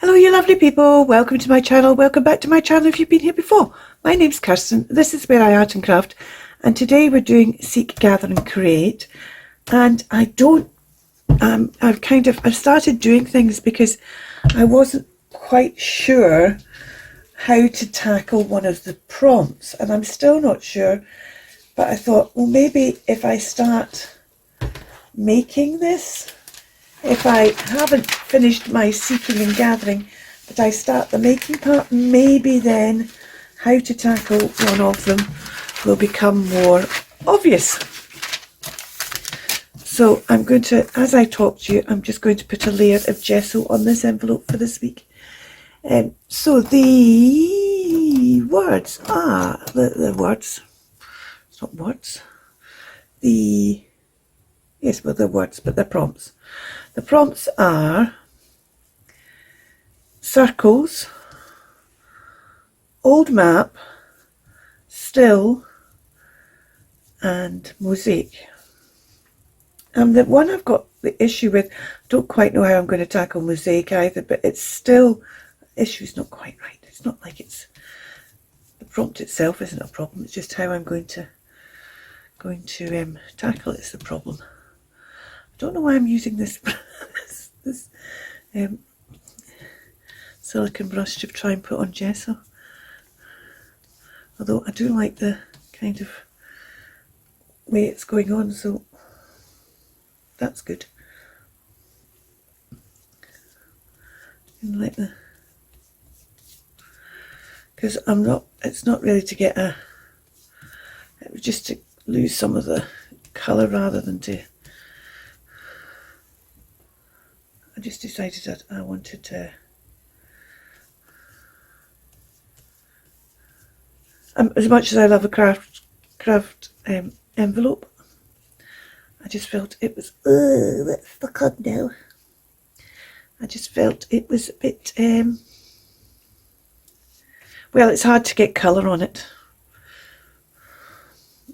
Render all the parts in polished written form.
Hello you lovely people, welcome to my channel, welcome back to my channel if you've been here before. My name's Kirsten, this is where I art and craft, and today we're doing Seek, Gather and Create. And I've started doing things because I wasn't quite sure how to tackle one of the prompts, and I'm still not sure, but I thought, well, maybe if I start making this, if I haven't finished my seeking and gathering, but I start the making part, maybe then how to tackle one of them will become more obvious. So I'm going to, as I talk to you, I'm just going to put a layer of gesso on this envelope for this week. So the words are, the words, it's not words, yes, well, they're words, but they're prompts. The prompts are circles, old map, still, and mosaic. And the one I've got the issue with, I don't quite know how I'm going to tackle mosaic either, but it's still, the issue's not quite right. It's not like it's, the prompt itself isn't a problem, it's just how I'm going to tackle it's the problem. I don't know why I'm using this this silicone brush to try and put on gesso, although I do like the kind of way it's going on, so that's good. And like the, because it's not really to get it was just to lose some of the colour rather than to, I just decided that I wanted to, as much as I love a craft envelope, I just felt it was, that's stuck on now. I just felt it was a bit, well, it's hard to get colour on it.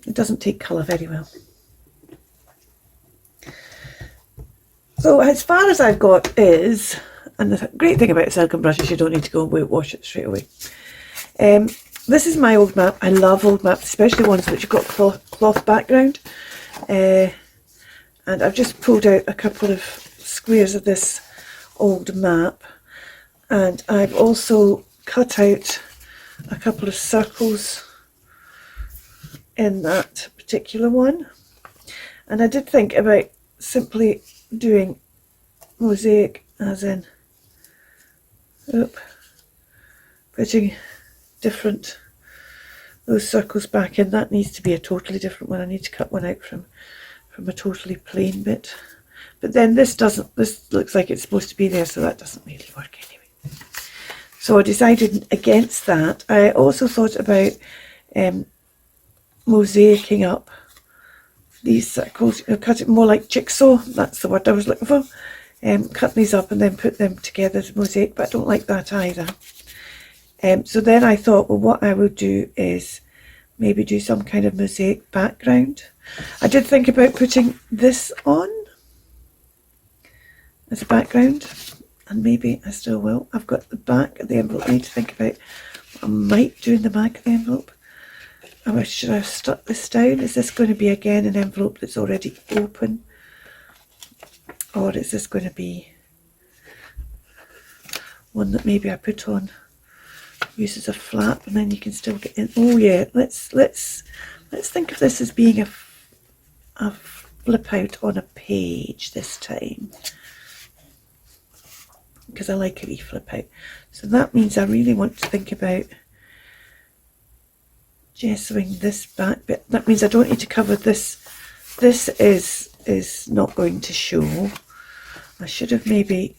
It doesn't take colour very well. So as far as I've got is, and the great thing about a silicone brush is you don't need to go and wash it straight away. This is my old map. I love old maps, especially ones which have got cloth background. And I've just pulled out a couple of squares of this old map, and I've also cut out a couple of circles in that particular one. And I did think about simply doing mosaic, as in putting different those circles back in. That needs to be a totally different one. I need to cut one out from a totally plain bit, but then this looks like it's supposed to be there, so that doesn't really work anyway. So I decided against that. I also thought about mosaicing up these circles, cut it more like jigsaw, that's the word I was looking for. Cut these up and then put them together as mosaic, but I don't like that either. So then I thought, well, what I would do is maybe do some kind of mosaic background. I did think about putting this on as a background, and maybe I still will. I've got the back of the envelope I need to think about what I might do in the back of the envelope. Should I have stuck this down? Is this going to be again an envelope that's already open, or is this going to be one that maybe I put on, use as a flap, and then you can still get in? Oh yeah, let's think of this as being a flip out on a page this time, because I like a wee flip out. So that means I really want to think about gessoing this back bit. That means I don't need to cover this. This is not going to show. I should have maybe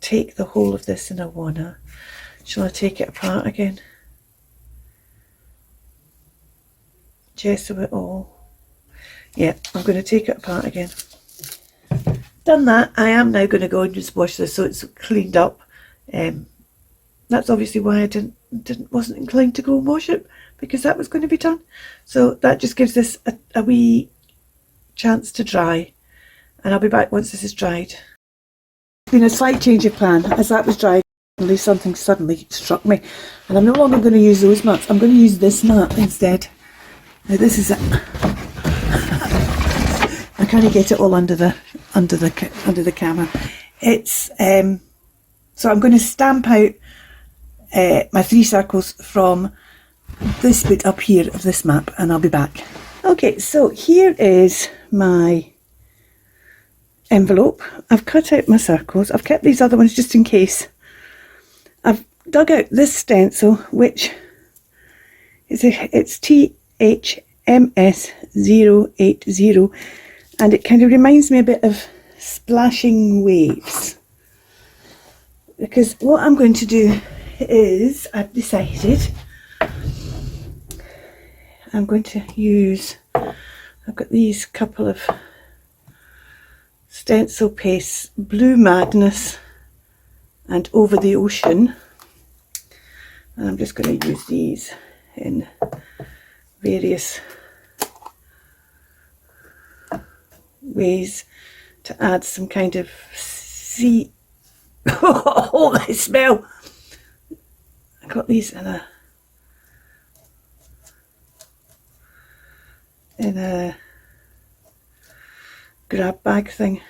take the whole of this in a wanna. Shall I take it apart again? Gesso it all. Yeah, I'm going to take it apart again. Done that. I am now going to go and just wash this so it's cleaned up. That's obviously why I wasn't inclined to go and wash it, because that was going to be done. So that just gives this a wee chance to dry, and I'll be back once this is dried. Been a slight change of plan as that was dried. suddenly something suddenly struck me, and I'm no longer going to use those maps. I'm going to use this map instead. Now this is it. I can't get it all under the camera. It's so I'm going to stamp out my 3 circles from this bit up here of this map, and I'll be back. Okay, so here is my envelope. I've cut out my circles. I've kept these other ones just in case. I've dug out this stencil, which is it's THMS080, and it kind of reminds me a bit of splashing waves. Because what I'm going to do is, I've decided, I'm going to use, I've got these couple of stencil pastes, Blue Madness and Over the Ocean, and I'm just going to use these in various ways to add some kind of sea. Oh, they smell! I got these in a grab bag thing.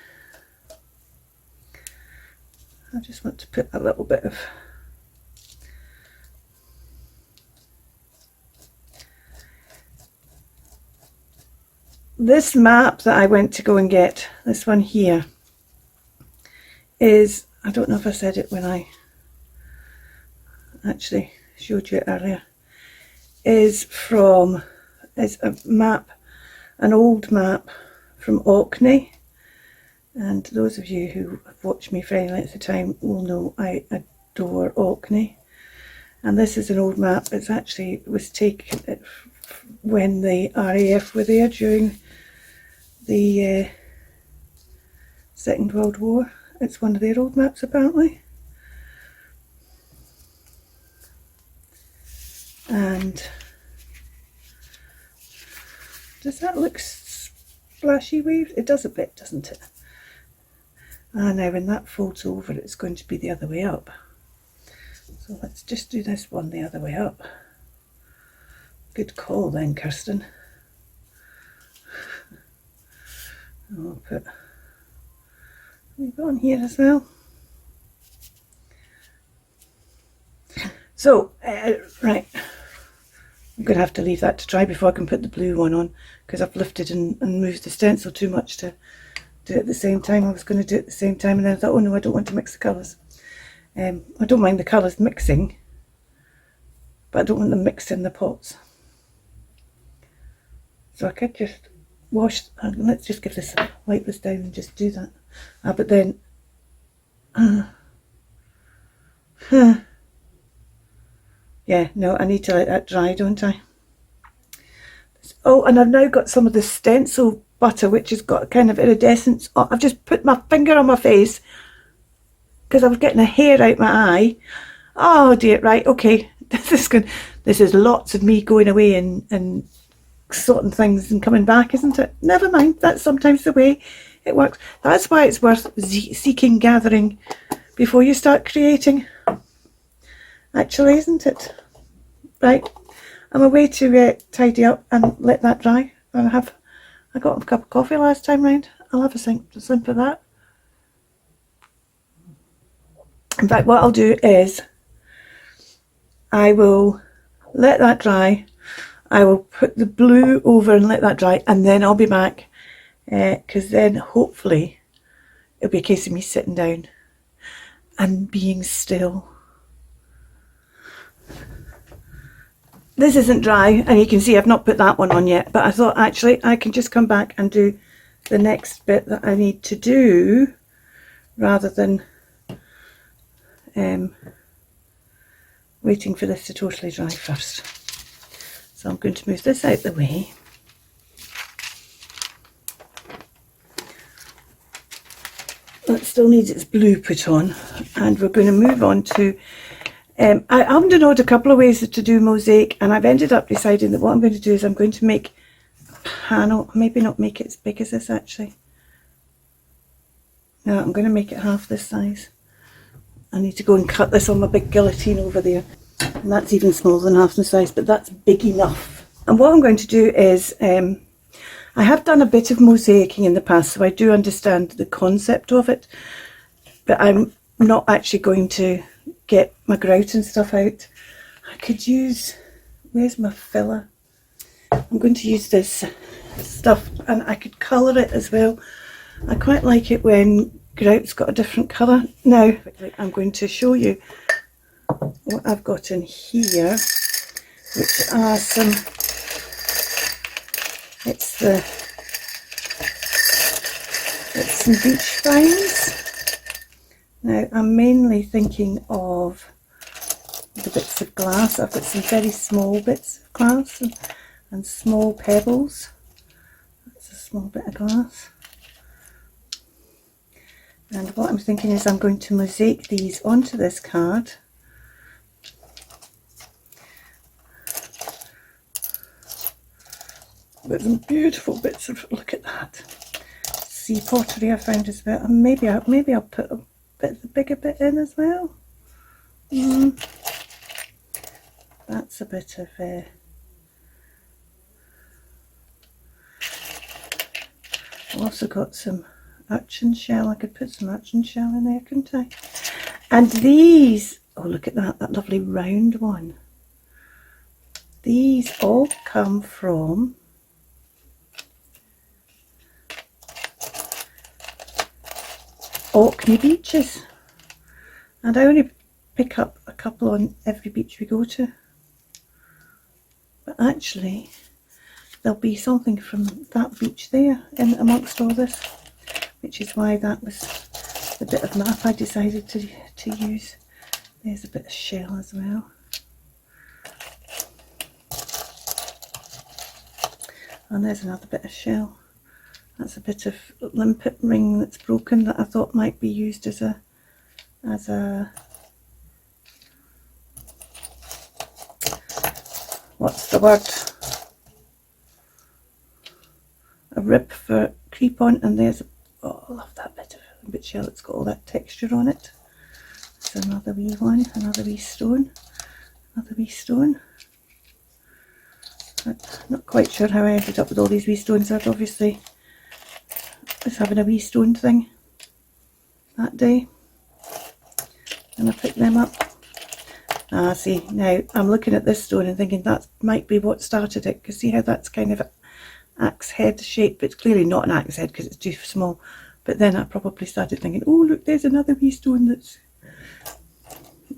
I just want to put a little bit of this map that I went to go and get, this one here, is, I don't know if I said it when I actually showed you it earlier, is a map, an old map from Orkney, and those of you who have watched me for any length of time will know I adore Orkney. And this is an old map. It's actually was taken when the RAF were there during the Second World War. It's one of their old maps apparently. And does that look splashy waves? It does a bit, doesn't it? And now when that folds over, it's going to be the other way up. So let's just do this one the other way up. Good call then, Kirsten. I'll put it on here as well. So, right, I'm going to have to leave that to dry before I can put the blue one on, because I've lifted and moved the stencil too much to do it at the same time. I was going to do it at the same time, and then I thought, oh no, I don't want to mix the colours. I don't mind the colours mixing, but I don't want them mixed in the pots. So I could just wash, let's just give this, wipe this down and just do that. But then, yeah, no, I need to let that dry, don't I? Oh, and I've now got some of the stencil butter, which has got kind of iridescence. Oh, I've just put my finger on my face because I was getting a hair out my eye. Oh dear, right, okay. This is lots of me going away and sorting things and coming back, isn't it? Never mind, that's sometimes the way it works. That's why it's worth seeking, gathering before you start creating. Actually, isn't it? Right, I'm away to tidy up and let that dry. I got a cup of coffee last time round. I'll have a simp of that. In fact, what I'll do is I will let that dry. I will put the blue over and let that dry, and then I'll be back, because then hopefully it'll be a case of me sitting down and being still. This isn't dry, and you can see I've not put that one on yet, but I thought actually I can just come back and do the next bit that I need to do rather than waiting for this to totally dry first. So I'm going to move this out the way. That still needs its blue put on, and we're going to move on to I haven't known a couple of ways to do mosaic, and I've ended up deciding that what I'm going to do is I'm going to make a panel, maybe not make it as big as this actually. No, I'm going to make it half this size, I need to go and cut this on my big guillotine over there. And that's even smaller than half the size, but that's big enough. And what I'm going to do is, I have done a bit of mosaicing in the past, so I do understand the concept of it, but I'm not actually going to get my grout and stuff out. I could use, where's my filler? I'm going to use this stuff, and I could colour it as well. I quite like it when grout's got a different colour. Now I'm going to show you what I've got in here, which are some, it's some beach vines. Now I'm mainly thinking of the bits of glass. I've got some very small bits of glass and small pebbles. That's a small bit of glass. And what I'm thinking is I'm going to mosaic these onto this card. With some beautiful bits of, look at that, sea pottery I found as well. And maybe I'll put a bit, the bigger bit in as well. That's a bit of I've also got some urchin shell. I could put some urchin shell in there, couldn't I? And these, oh look at that, that lovely round one. These all come from Orkney beaches, and I only pick up a couple on every beach we go to, but actually there'll be something from that beach there in amongst all this, which is why that was the bit of map I decided to use. There's a bit of shell as well. And there's another bit of shell. That's a bit of limpet ring that's broken that I thought might be used as a what's the word? A rib for creep on. And there's, oh, I love that bit of limpet shell. It's got all that texture on it. There's another wee one, another wee stone, another wee stone. I'm not quite sure how I ended up with all these wee stones. I'd obviously was having a wee stone thing that day, and I picked them up. Ah, see, now I'm looking at this stone and thinking that might be what started it, because see how that's kind of axe head shape, but it's clearly not an axe head because it's too small. But then I probably started thinking, oh look, there's another wee stone that's,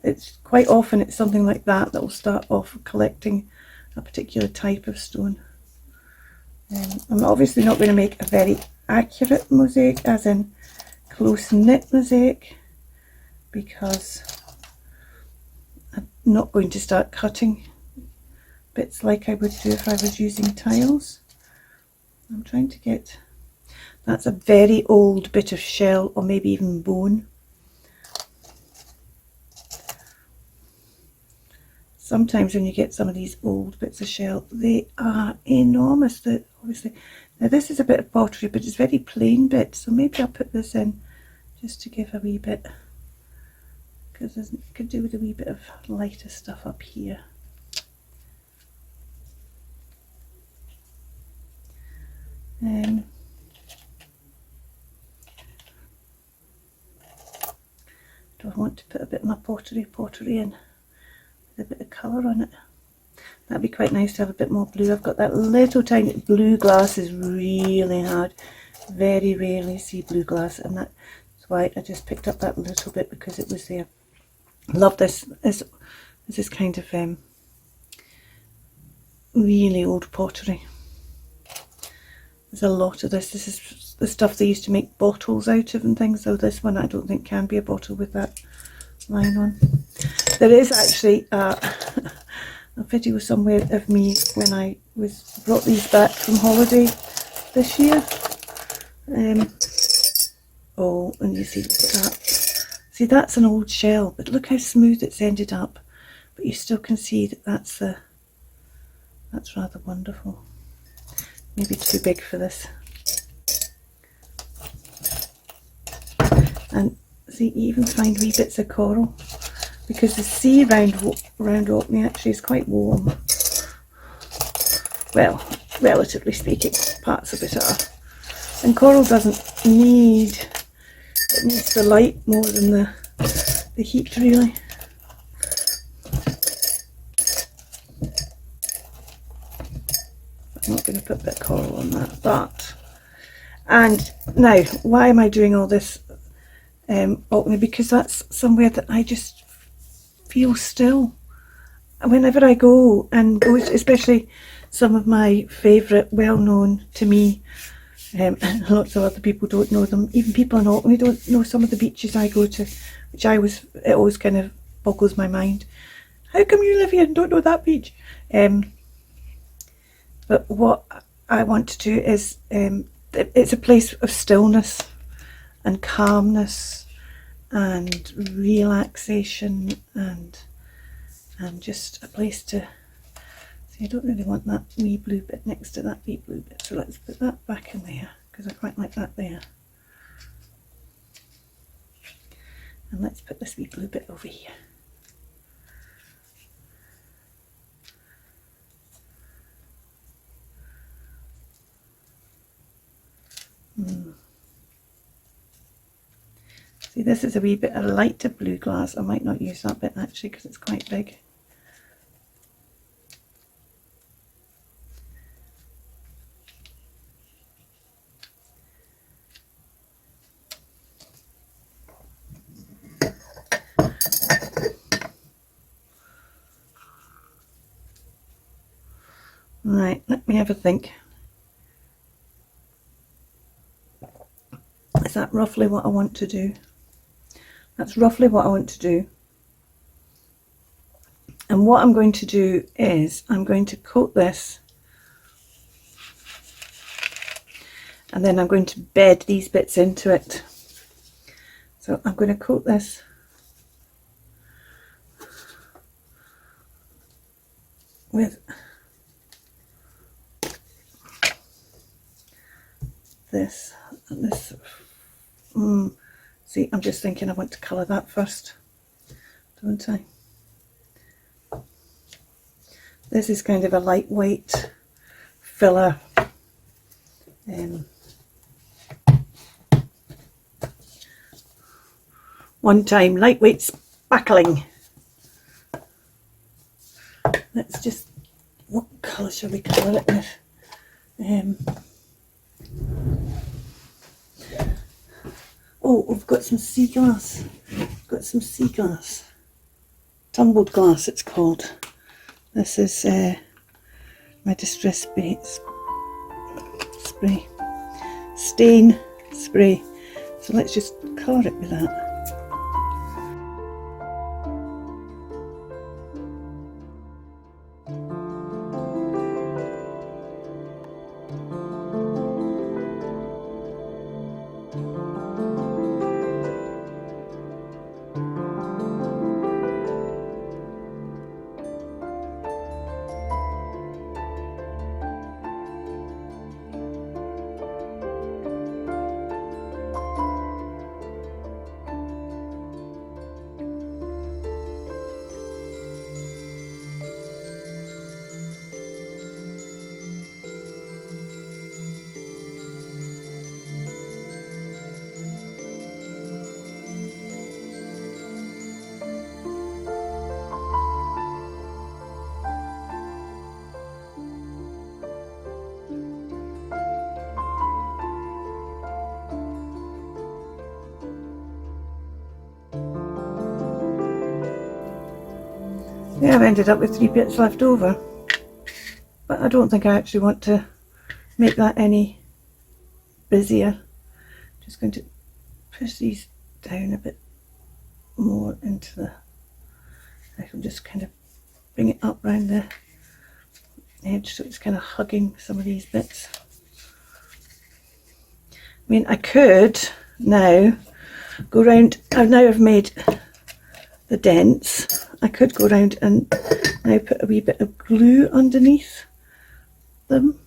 it's quite often it's something like that that will start off collecting a particular type of stone. I'm obviously not going to make a very accurate mosaic, as in close knit mosaic, because I'm not going to start cutting bits like I would do if I was using tiles. I'm trying to get, that's a very old bit of shell or maybe even bone. Sometimes when you get some of these old bits of shell, they are enormous. Obviously, now this is a bit of pottery, but it's very plain bit, so maybe I'll put this in just to give a wee bit, because I could do with a wee bit of lighter stuff up here. Do I want to put a bit of my pottery in? A bit of colour on it. That'd be quite nice to have a bit more blue. I've got that little tiny blue glass, is really hard. Very rarely see blue glass, and that's why I just picked up that little bit because it was there. Love this. This is kind of really old pottery. There's a lot of this. This is the stuff they used to make bottles out of and things, though this one I don't think can be a bottle with that line on. There is actually a video somewhere of me when I brought these back from holiday this year. Oh, and you see that. See, that's an old shell, but look how smooth it's ended up. But you still can see that that's rather wonderful. Maybe too big for this. And See, you even find wee bits of coral, because the sea round Orkney actually is quite warm. Well, relatively speaking, parts of it are. And coral doesn't need, it needs the light more than the heat, really. I'm not going to put a bit of coral on that, but, and now, why am I doing all this Orkney? Because that's somewhere that I just feel still. Whenever I go, and go, especially some of my favourite, well-known to me, and lots of other people don't know them. Even people in Orkney don't know some of the beaches I go to, which it always kind of boggles my mind. How come you live here and don't know that beach? But what I want to do is, it's a place of stillness and calmness and relaxation and just a place to, see, I don't really want that wee blue bit next to that wee blue bit, so let's put that back in there, because I quite like that there. And let's put this wee blue bit over here. See, this is a wee bit of lighter blue glass. I might not use that bit actually, because it's quite big. Right, let me have a think. Is that roughly what I want to do? That's roughly what I want to do. And what I'm going to do is I'm going to coat this, and then I'm going to bed these bits into it. So I'm going to coat this with this and this. See, I'm just thinking I want to colour that first, don't I? This is kind of a lightweight filler. One time lightweight spackling. Let's just, what colour shall we colour it with? Oh, we've got some sea glass. Got some sea glass. Tumbled glass, it's called. This is my distress spray. Stain spray. So let's just colour it with that. Yeah, I've ended up with 3 bits left over, but I don't think I actually want to make that any busier. Just going to push these down a bit more into the, I can just kind of bring it up round the edge so it's kind of hugging some of these bits. I mean, I could now go round, I've made the dents. I could go around and now put a wee bit of glue underneath them,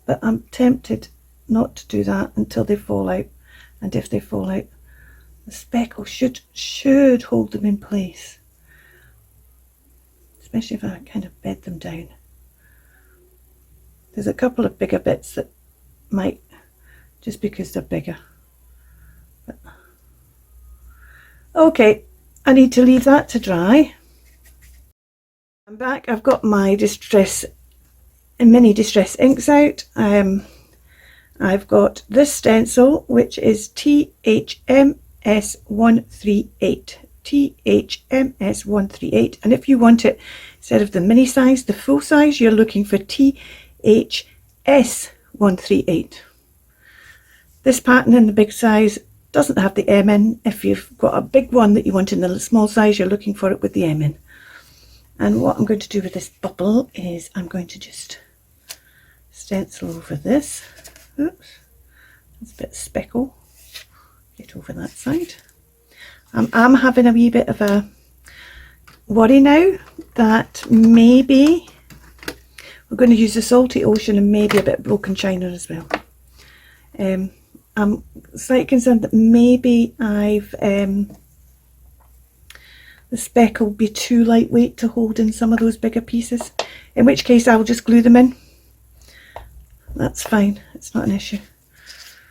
but I'm tempted not to do that until they fall out and if they fall out, the speckle should hold them in place, especially if I kind of bed them down. There's a couple of bigger bits that might, just because they're bigger. But, okay, I need to leave that to dry. I'm back. I've got my mini distress inks out. I've got this stencil, which is THMS138. THMS138, and if you want it instead of the mini size, the full size, you're looking for THS138. This pattern in the big size doesn't have the M in. If you've got a big one that you want in the small size, you're looking for it with the M in. And what I'm going to do with this bubble is I'm going to just stencil over this. Oops, that's a bit of speckle. Get over that side. I'm having a wee bit of a worry now that maybe we're going to use the Salty Ocean and maybe a bit of Broken China as well. I'm slightly concerned that maybe the speckle will be too lightweight to hold in some of those bigger pieces, in which case I'll just glue them in. That's fine, it's not an issue.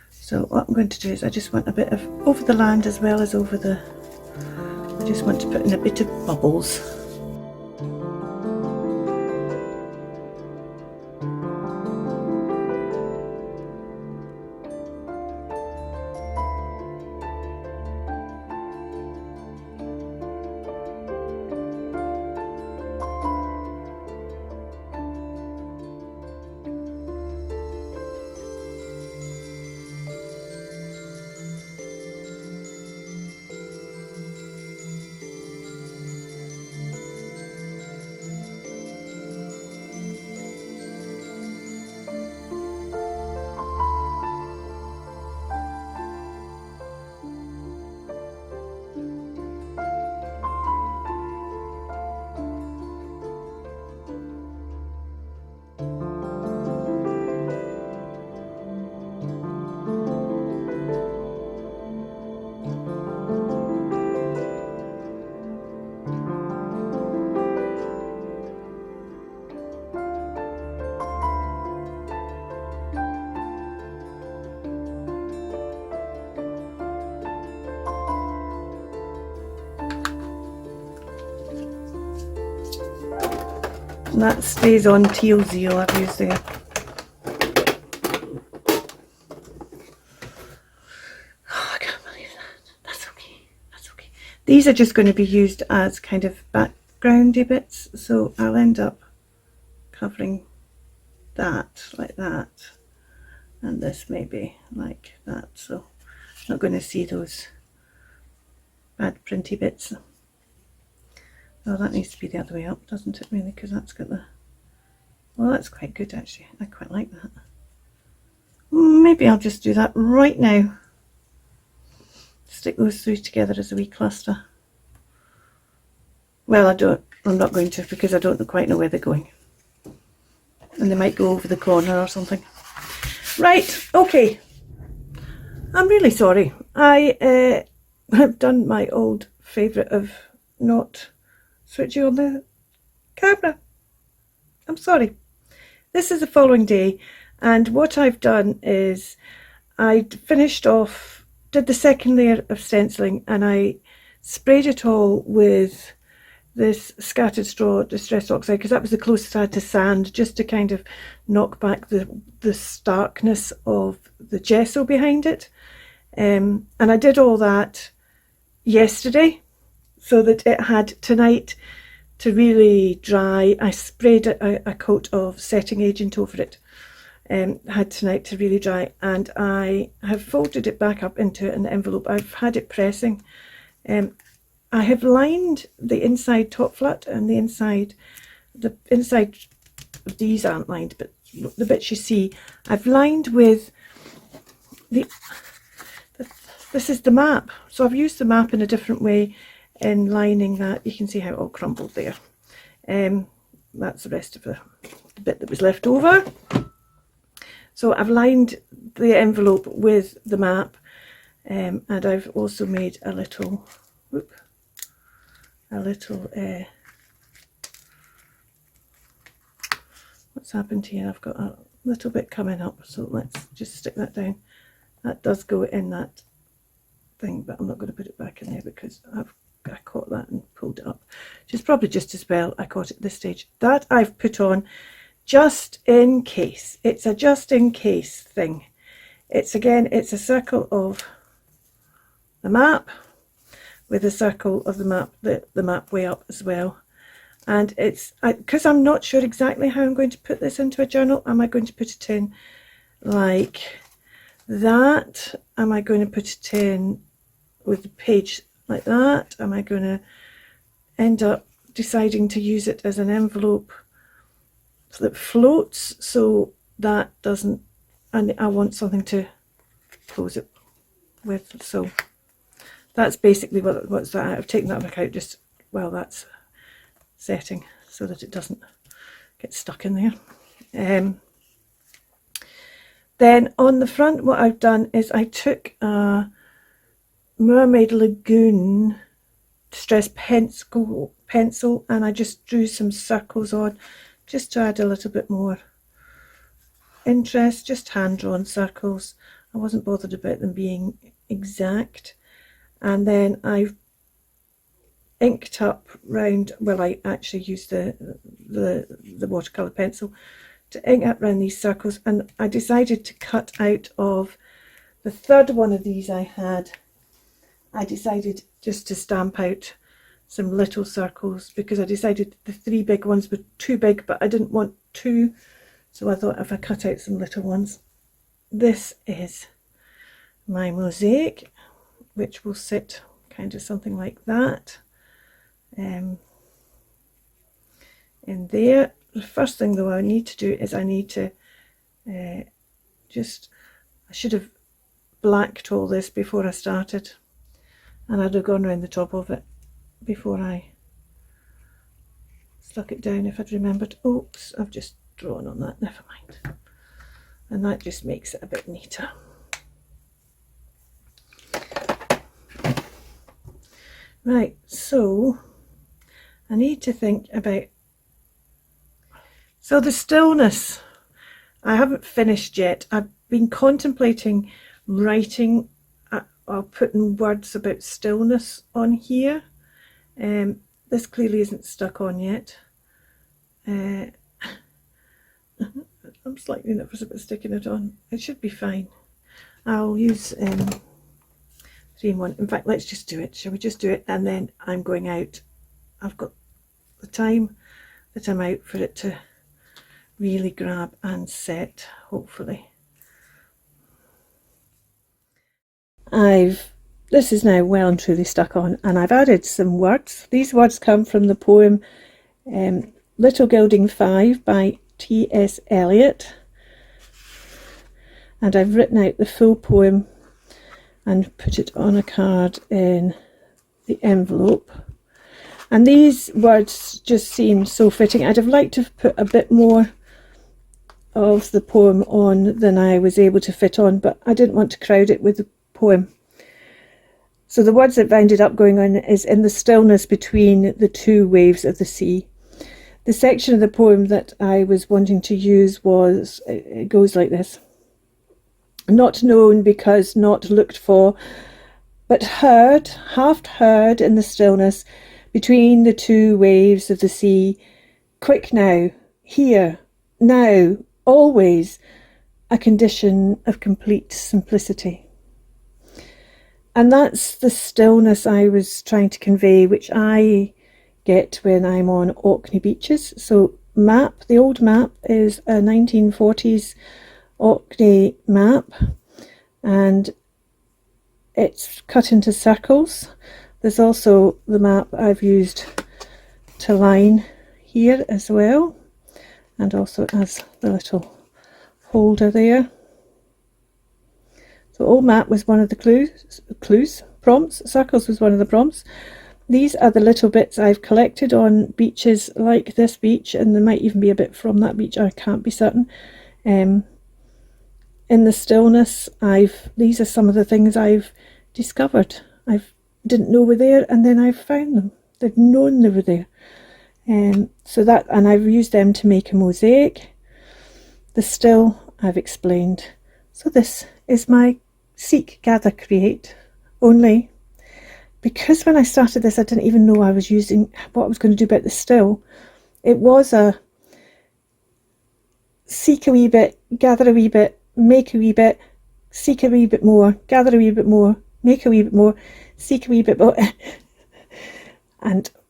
So what I'm going to do is I just want a bit of over the land as well as over the, I just want to put in a bit of bubbles. And that stays on Teal Zeal I've used there. Oh, I can't believe that. That's okay. That's okay. These are just going to be used as kind of backgroundy bits, so I'll end up covering that like that, and this maybe like that, so I'm not going to see those bad printy bits. Oh, that needs to be the other way up, doesn't it, really? Because that's got the... Well, that's quite good, actually. I quite like that. Maybe I'll just do that right now. Stick those three together as a wee cluster. Well, I'm not going to, because I don't quite know where they're going. And they might go over the corner or something. Right, okay. I'm really sorry. I have done my old favourite of not switching on the camera. I'm sorry. This is the following day, and what I've done is I finished off, did the second layer of stenciling, and I sprayed it all with this Scattered Straw Distress Oxide, because that was the closest I had to sand, just to kind of knock back the starkness of the gesso behind it. And I did all that yesterday, so that it had tonight to really dry. I sprayed a coat of setting agent over it, had tonight to really dry, and I have folded it back up into an envelope. I've had it pressing. I have lined the inside top flat, and the inside of these aren't lined, but the bits you see I've lined with this is the map. So I've used the map in a different way in lining that. You can see how it all crumbled there. That's the rest of the bit that was left over. So I've lined the envelope with the map, And I've also made a little, what's happened here? I've got a little bit coming up, so let's just stick that down. That does go in that thing, but I'm not going to put it back in there because I caught that and pulled it up, which is probably just as well I caught it at this stage. That I've put on just in case. It's a just in case thing. It's a circle of the map with a circle of the map way up as well. And it's because I'm not sure exactly how I'm going to put this into a journal. Am I going to put it in like that? Am I going to put it in with the page like that? Am I going to end up deciding to use it as an envelope that floats so that doesn't, and I want something to close it with. So that's basically what's that. I've taken that back out just while that's setting so that it doesn't get stuck in there. Then on the front, what I've done is I took a Mermaid Lagoon distress pencil and I just drew some circles on just to add a little bit more interest, just hand-drawn circles. I wasn't bothered about them being exact. And then I've inked up round, well, I actually used the watercolour pencil to ink up round these circles, and I decided to cut out of the third one of these I decided just to stamp out some little circles because I decided the 3 big ones were too big, but I didn't want 2, so I thought if I cut out some little ones. This is my mosaic, which will sit kind of something like that in there. The first thing though I need to do is I need to I should have blacked all this before I started, and I'd have gone around the top of it before I stuck it down if I'd remembered. Oops, I've just drawn on that, never mind. And that just makes it a bit neater. Right, so I need to think about, so the stillness, I haven't finished yet. I've been contemplating writing or putting words about stillness on here. This clearly isn't stuck on yet. I'm slightly nervous about sticking it on. It should be fine. I'll use 3-in-1. In fact, let's just do it. Shall we just do it? And then I'm going out. I've got the time that I'm out for it to really grab and set, hopefully. This is now well and truly stuck on, and I've added some words. These words come from the poem Little Gilding 5 by T.S. Eliot, and I've written out the full poem and put it on a card in the envelope. And these words just seem so fitting. I'd have liked to have put a bit more of the poem on than I was able to fit on, but I didn't want to crowd it with the poem. So the words that ended up going on is in the stillness between the 2 waves of the sea. The section of the poem that I was wanting to use it goes like this. Not known because not looked for, but heard, half heard in the stillness between the 2 waves of the sea. Quick now, here, now, always, a condition of complete simplicity. And that's the stillness I was trying to convey, which I get when I'm on Orkney beaches. So the old map is a 1940s Orkney map, and it's cut into circles. There's also the map I've used to line here as well, and also it has the little holder there. So old map was one of the prompts. Circles was one of the prompts. These are the little bits I've collected on beaches like this beach, and there might even be a bit from that beach, I can't be certain. In the stillness, these are some of the things I've discovered. I didn't know were there, and then I've found them. They've known they were there. So that, and I've used them to make a mosaic. The still I've explained. So this is my Seek, Gather, Create. Only because when I started this, I didn't even know I was using what I was going to do about the still. It was a seek a wee bit, gather a wee bit, make a wee bit, seek a wee bit more, gather a wee bit more, make a wee bit more, seek a wee bit more.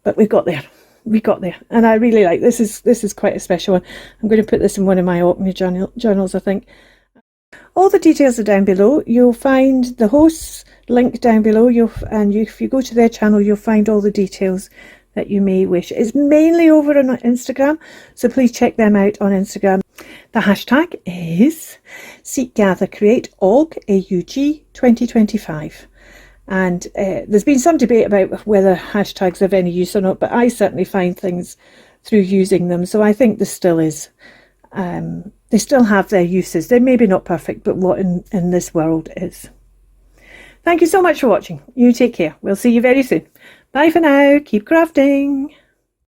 But we got there. We got there, and I really like this. Is quite a special one. I'm going to put this in one of my Orkney journals, I think. All the details are down below. You'll find the host's link down below. If you go to their channel, you'll find all the details that you may wish. It's mainly over on Instagram, so please check them out on Instagram. The hashtag is Seek, Gather, Create AUG, AUG 2025. And there's been some debate about whether hashtags have any use or not, but I certainly find things through using them. So I think this still is, they still have their uses. They're maybe not perfect, but what in this world is. Thank you so much for watching. You take care. We'll see you very soon. Bye for now. Keep crafting.